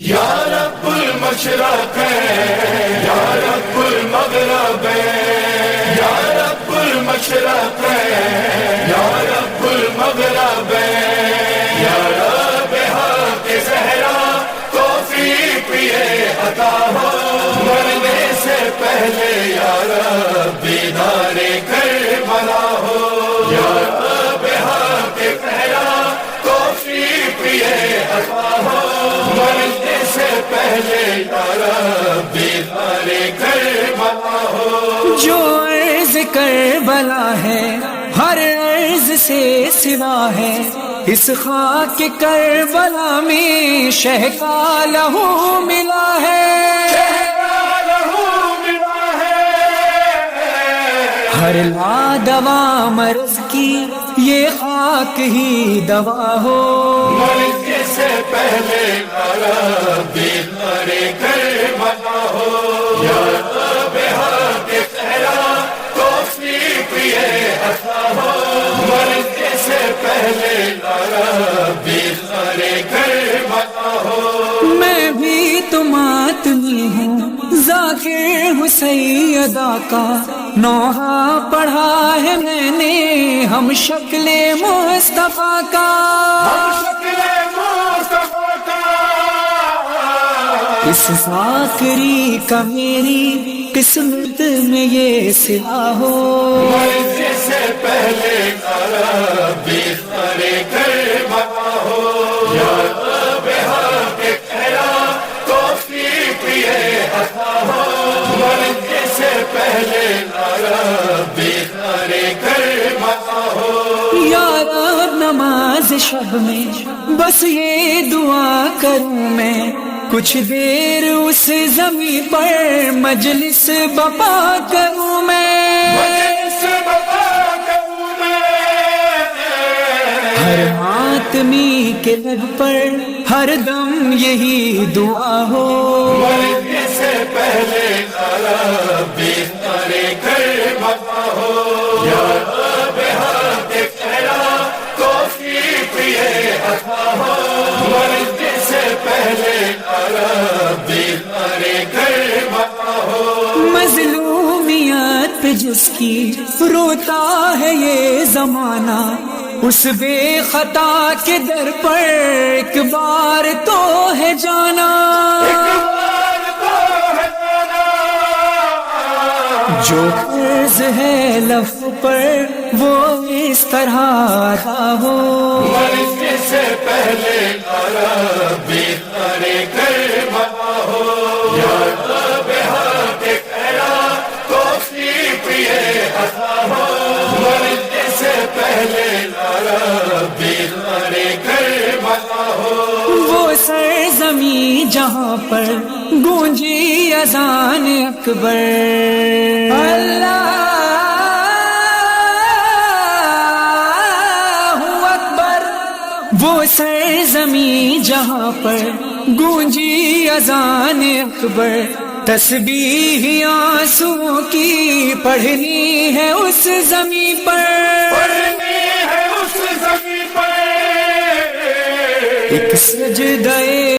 یا رب المشرق یا رب المغرب یا رب المشرق یا رب المغرب یا رب حق زہرا توفیق یہ عطا ہو مرنے سے پہلے یا رب دیدار کربلا ہو یا رب حق زہرا توفیق یہ عطا ہو مرنے سے پہلے یا رب دیدار کربلا ہو. جو عرض کربلا ہے ہر عرض سے سوا ہے، اس خاک کربلا میں شہ کا لہو ملا ہے. ہر لا دوا مرض کی یہ خاک ہی دوا ہو. مرنے سے پہلے یا رب دیدار کربلا ہو یا رب حق زہرا توفیق یہ عطا ہو مرنے سے پہلے یا رب دیدار کربلا ہو. میں بھی تو ماتمی ہوں، ذاکر ہوں سیدہ کا نوحہ پڑھا ہے میں نے ہم شکل مصطفیٰ کا. اس ذاکری کا میری قسمت میں یہ صلہ ہو. مرنے سے پہلے یا رب دیدار کربلا ہو یا رب حق زہرا توفیق یہ عطا ہو مرنے سے پہلے یا رب دیدار کربلا ہو. یا رب نماز شب میں بس یہ دعا کروں میں، کچھ دیر اس زمین پر مجلس بپا کروں میں. ہر ماتمی کے لب پر ہر دم یہی دعا ہو. مرنے سے پہلے یا رب دیدار کربلا ہو یا رب حق زہرا توفیق یہ عطا ہو مرنے سے پہلے یا رب دیدار کربلا ہو. مظلومیت پہ جس کی روتا ہے یہ زمانہ، اس بے خطا کے در پر ایک بار تو ہے جانا. جو قرض ہے لف پر وہ اس طرح ادا ہو. مرنے سے پہلے یا رب دیدار کربلا ہو یا رب حق زہرا توفیق یہ عطا ہو مرنے سے پہلے یا رب دیدار کربلا ہو. وہ سرزمین جہاں پر گونجی اذان اکبر، اللہ اکبر. وہ سرزمین جہاں پر گونجی اذان اکبر، تسبیح آنسو کی پڑھنی ہے اس زمین پر. ایک سجدہ